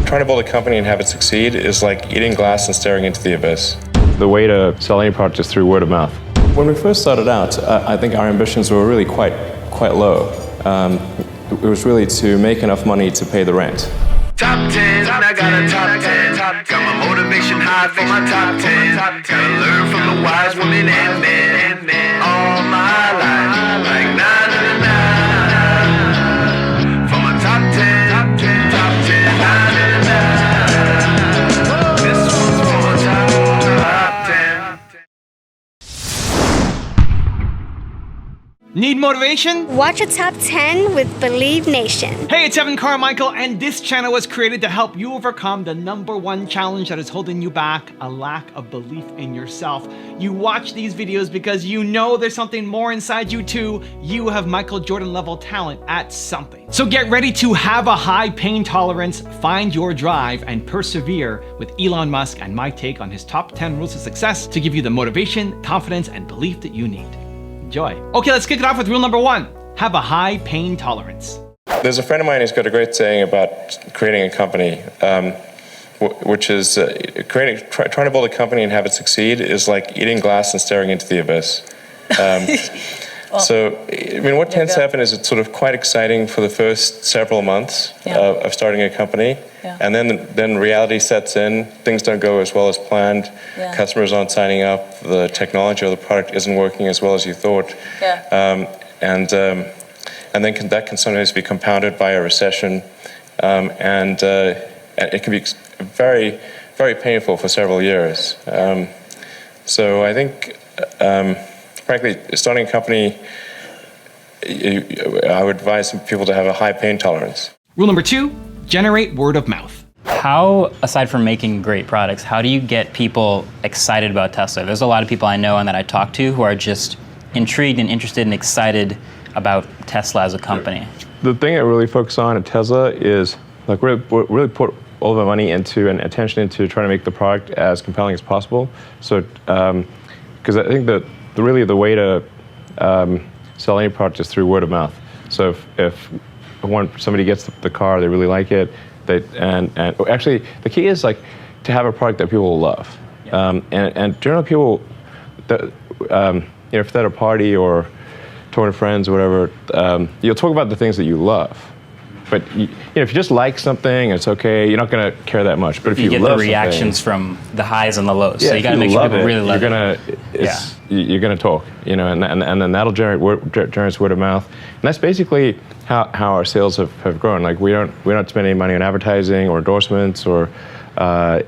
trying to build a company and have it succeed is like eating glass and staring into the abyss. The way to sell any product is through word of mouth. When we first started out, I think our ambitions were really quite low. It was really to make enough money to pay the rent. Top 10, I got a top 10. Got my motivation high for my top 10. Gotta learn from the wise women and men. All my life, like 9 to 9. For my top 10, top 10, 9 to 9. This one's for my top 10. Need motivation? Watch a top 10 with Believe Nation. Hey, it's Evan Carmichael, and this channel was created to help you overcome the #1 challenge that is holding you back, a lack of belief in yourself. You watch these videos because you know there's something more inside you too. You have Michael Jordan level talent at something. So get ready to have a high pain tolerance, find your drive, and persevere with Elon Musk and my take on his top 10 rules of success to give you the motivation, confidence, and belief that you need. Enjoy. Okay, let's kick it off with rule #1. Have a high pain tolerance. There's a friend of mine who's got a great saying about creating a company, which is trying to build a company and have it succeed is like eating glass and staring into the abyss. So, I mean, what tends to happen is it's sort of quite exciting for the first several months of starting a company. And then reality sets in, things don't go as well as planned, customers aren't signing up, the technology or the product isn't working as well as you thought. And then that can sometimes be compounded by a recession, and it can be very, very painful for several years. So I think, frankly, starting a company, I would advise people to have a high pain tolerance. Rule #2, generate word of mouth. How, aside from making great products, how do you get people excited about Tesla? There's a lot of people I know and that I talk to who are just intrigued and interested and excited about Tesla as a company. The thing I really focus on at Tesla is like really put all of our money into and attention into trying to make the product as compelling as possible. So, because I think that really the way to sell any product is through word of mouth. So if somebody gets the car, they really like it, and actually the key is like to have a product that people will love. And generally people, if they're at a party or talking to friends or whatever, you'll talk about the things that you love. But if you just like something, it's okay. You're not going to care that much. But if you get love the reactions from the highs and the lows, so you got to make sure people really love it. You're going to talk, and then that'll generate word of mouth. And that's basically how our sales have grown. Like we don't spend any money on advertising or endorsements or so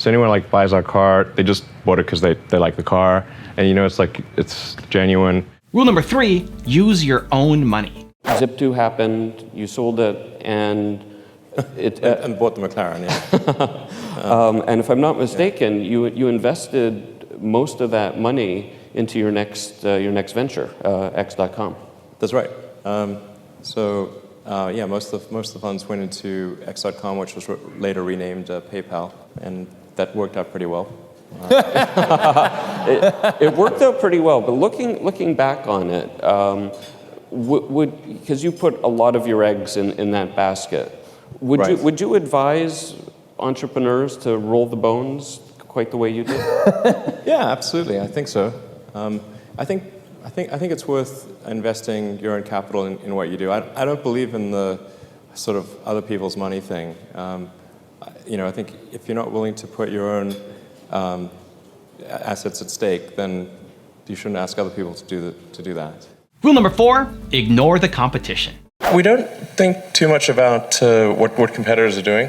anyone like buys our car, they just bought it because they like the car, and it's genuine. Rule #3, use your own money. Zip2 happened, you sold it, and it and bought the McLaren, and if I'm not mistaken, you invested most of that money into your next venture, X.com. That's right. Most of the funds went into X.com, which was later renamed PayPal, and that worked out pretty well. It worked out pretty well, but looking back on it, because you put a lot of your eggs in that basket, would you advise entrepreneurs to roll the bones quite the way you did? Yeah, absolutely. I think so. I think it's worth investing your own capital in what you do. I don't believe in the sort of other people's money thing. I think if you're not willing to put your own assets at stake, then you shouldn't ask other people to do that. Rule #4, ignore the competition. We don't think too much about what competitors are doing,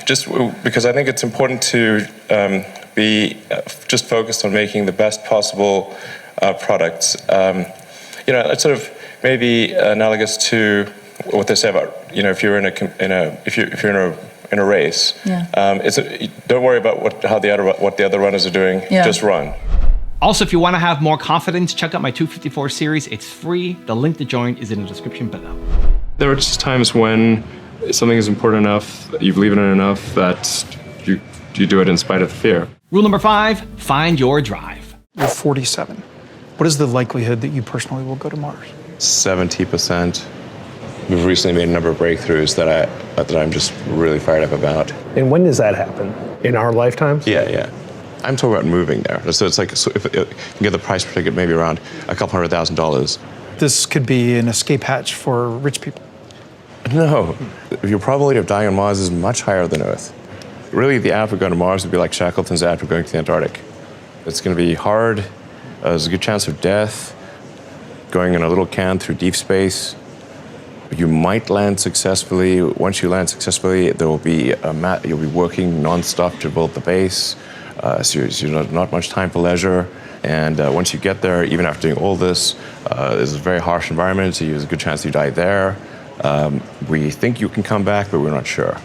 just because I think it's important to be just focused on making the best possible products. It's sort of maybe analogous to what they say about if you're in a race. Don't worry about what the other runners are doing. Just run. Also, if you want to have more confidence, check out my 254 series. It's free. The link to join is in the description below. There are just times when something is important enough, you believe in it enough, that you do it in spite of the fear. Rule #5, find your drive. You're 47. What is the likelihood that you personally will go to Mars? 70%, we've recently made a number of breakthroughs that I'm just really fired up about. And when does that happen? In our lifetimes? Yeah. I'm talking about moving there. So it's like, so if you can get the price per ticket maybe around $200,000. This could be an escape hatch for rich people. No, your probability of dying on Mars is much higher than Earth. Really, the ad for going to Mars would be like Shackleton's ad for going to the Antarctic. It's going to be hard. There's a good chance of death. Going in a little can through deep space. You might land successfully. Once you land successfully, there will be you'll be working nonstop to build the base. So not much time for leisure. And once you get there, even after doing all this, there's a very harsh environment, so there's a good chance you die there. We think you can come back, but we're not sure.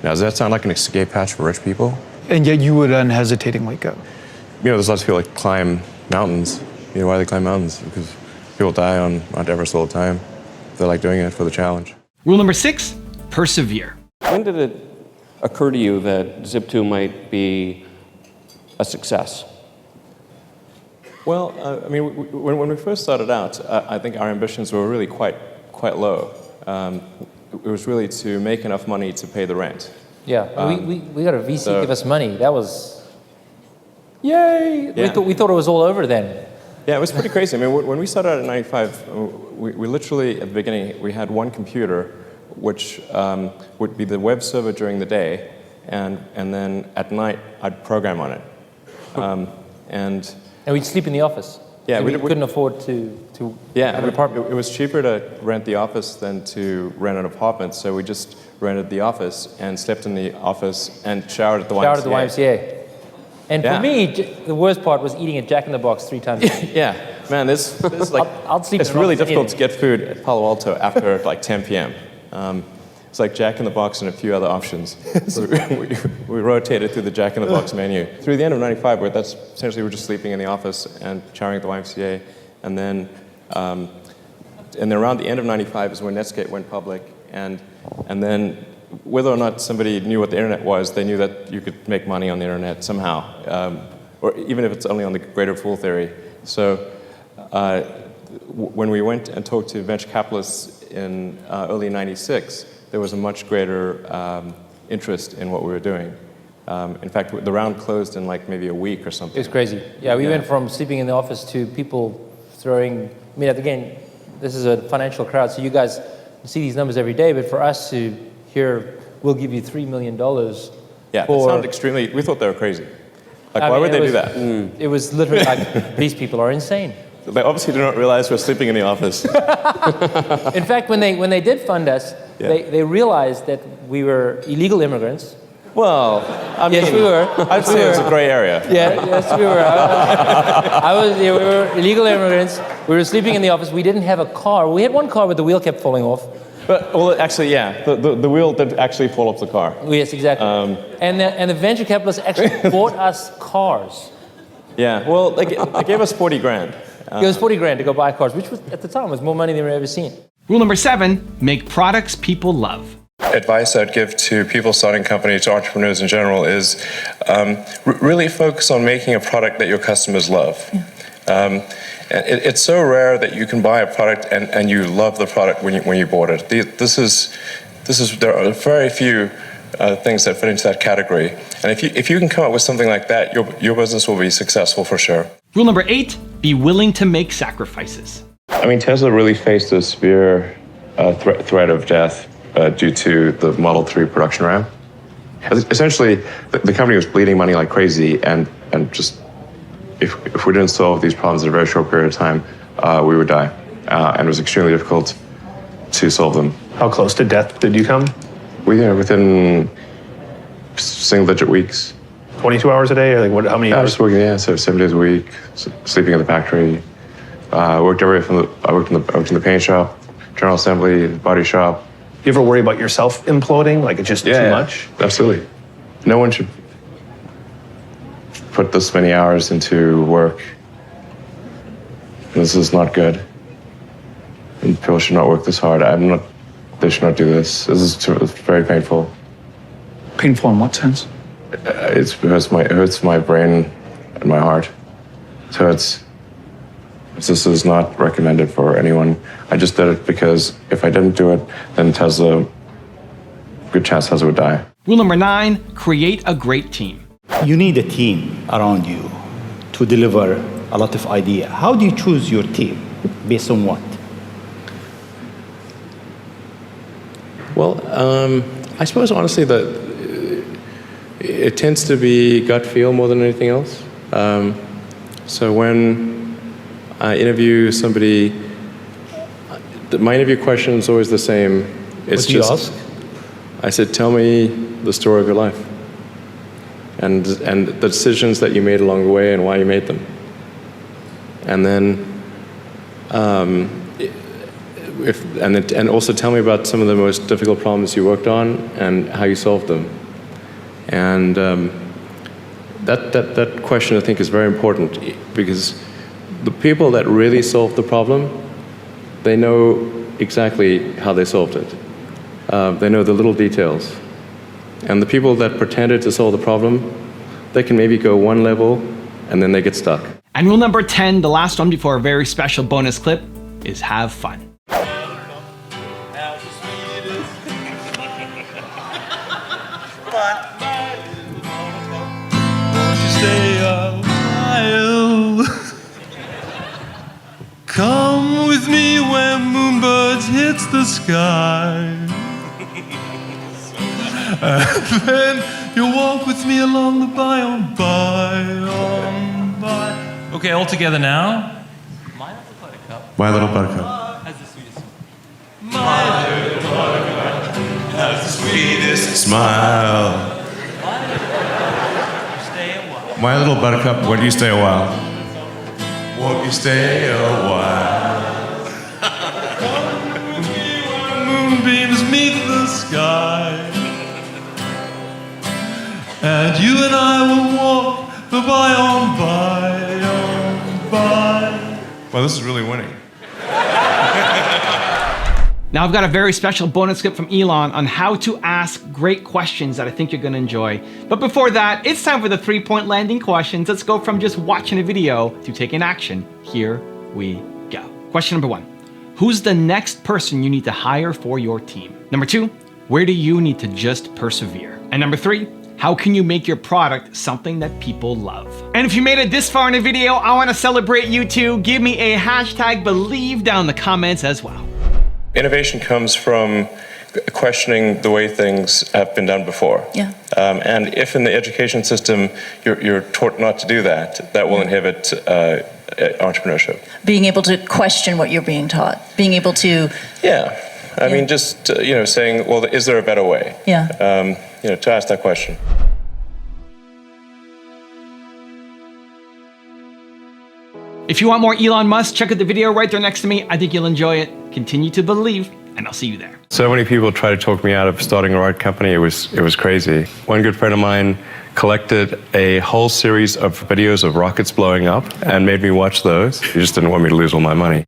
Now, does that sound like an escape hatch for rich people? And yet you would unhesitatingly go. There's lots of people that climb mountains. Why do they climb mountains? Because people die on Mount Everest all the time. They like doing it for the challenge. Rule number 6, persevere. When did it occur to you that Zip2 might be a success? Well, when we first started out, I think our ambitions were really quite low. It was really to make enough money to pay the rent. Yeah, we got a VC give us money. That was, yay! Yeah. We thought it was all over then. Yeah, it was pretty crazy. When we started out in '95, we literally, at the beginning, we had one computer, which would be the web server during the day, and then at night, I'd program on it. And we'd sleep in the office. Yeah, we couldn't afford to have an apartment. It was cheaper to rent the office than to rent an apartment, so we just rented the office and slept in the office and showered at the YMCA. Showered at the YMCA. And for me, the worst part was eating at Jack in the Box 3 times a week. Yeah, man, this is like, I'll sleep it's really difficult to get food at Palo Alto after like 10 p.m. It's like Jack in the Box and a few other options. So we rotated through the Jack in the Box menu. Through the end of '95, that's essentially we're just sleeping in the office and showering at the YMCA. And then around the end of '95 is when Netscape went public. And then whether or not somebody knew what the internet was, they knew that you could make money on the internet somehow, or even if it's only on the greater fool theory. So when we went and talked to venture capitalists in early '96, there was a much greater interest in what we were doing. In fact, the round closed in like maybe a week or something. It was crazy. Yeah, we went from sleeping in the office to people throwing, again, this is a financial crowd, so you guys see these numbers every day, but for us to hear, we'll give you $3 million. Yeah, it sounded extremely, we thought they were crazy. Like, why would they do that? It was literally like, these people are insane. They obviously do not realize we're sleeping in the office. In fact, when they did fund us, they realized that we were illegal immigrants. Well, I mean, yes, we were. I'd say it was a gray area. Yeah, yes, we were. We were illegal immigrants. We were sleeping in the office. We didn't have a car. We had one car, but the wheel kept falling off. Well, actually, yeah, the wheel did actually fall off the car. Yes, exactly. And the venture capitalists actually bought us cars. Yeah, well, they gave us 40 grand. It was 40 grand to go buy cars, which was, at the time was more money than we'd ever seen. Rule number 7, make products people love. Advice I'd give to people starting companies, to entrepreneurs in general, is really focus on making a product that your customers love. It's so rare that you can buy a product and you love the product when you bought it. There are very few things that fit into that category. And if you can come up with something like that, your business will be successful for sure. Rule number 8, be willing to make sacrifices. Tesla really faced a severe threat of death due to the Model 3 production ramp. Essentially, the company was bleeding money like crazy, and just if we didn't solve these problems in a very short period of time, we would die. And it was extremely difficult to solve them. How close to death did you come? Within single-digit weeks. 22 hours a day, or like how many hours? Just working, so 7 days a week, sleeping in the factory. I worked in the paint shop, general assembly, body shop. You ever worry about yourself imploding? Like it's just too much? Absolutely. No one should put this many hours into work. This is not good. And people should not work this hard. They should not do this. It's very painful. Painful in what sense? It hurts my brain and my heart. So it's This is not recommended for anyone. I just did it because if I didn't do it, then Tesla, good chance Tesla would die. Rule number 9, create a great team. You need a team around you to deliver a lot of idea. How do you choose your team? Based on what? Well, I suppose honestly that it tends to be gut feel more than anything else. So when I interview somebody, my interview question is always the same. It's what do you ask? I said, tell me the story of your life and the decisions that you made along the way and why you made them. And then, and also tell me about some of the most difficult problems you worked on and how you solved them. And that question, I think, is very important because the people that really solved the problem, they know exactly how they solved it. They know the little details. And the people that pretended to solve the problem, they can maybe go one level and then they get stuck. And rule number 10, the last one before a very special bonus clip, is have fun. Come with me where moonbirds hits the sky. And then you'll walk with me along the by. Okay, all together now. My little buttercup. My little buttercup. Has the sweetest. My little buttercup has the sweetest smile. Stay a while. My little buttercup, where do you stay a while? Won't you stay a while? Come with me where moonbeams meet the sky. And you and I will walk the by. Well, this is really winning. Now I've got a very special bonus clip from Elon on how to ask great questions that I think you're gonna enjoy. But before that, it's time for the 3-point landing questions. Let's go from just watching a video to taking action. Here we go. Question number 1. Who's the next person you need to hire for your team? Number 2, where do you need to just persevere? And number 3, how can you make your product something that people love? And if you made it this far in the video, I wanna celebrate you too. Give me a #believe down in the comments as well. Innovation comes from questioning the way things have been done before. Yeah. And if in the education system you're taught not to do that, that will inhibit entrepreneurship. Being able to question what you're being taught. Being able to... Yeah. I mean, just, saying, well, is there a better way? Yeah. To ask that question. If you want more Elon Musk, check out the video right there next to me. I think you'll enjoy it. Continue to believe, and I'll see you there. So many people tried to talk me out of starting a rocket company. It was crazy. One good friend of mine collected a whole series of videos of rockets blowing up and made me watch those. He just didn't want me to lose all my money.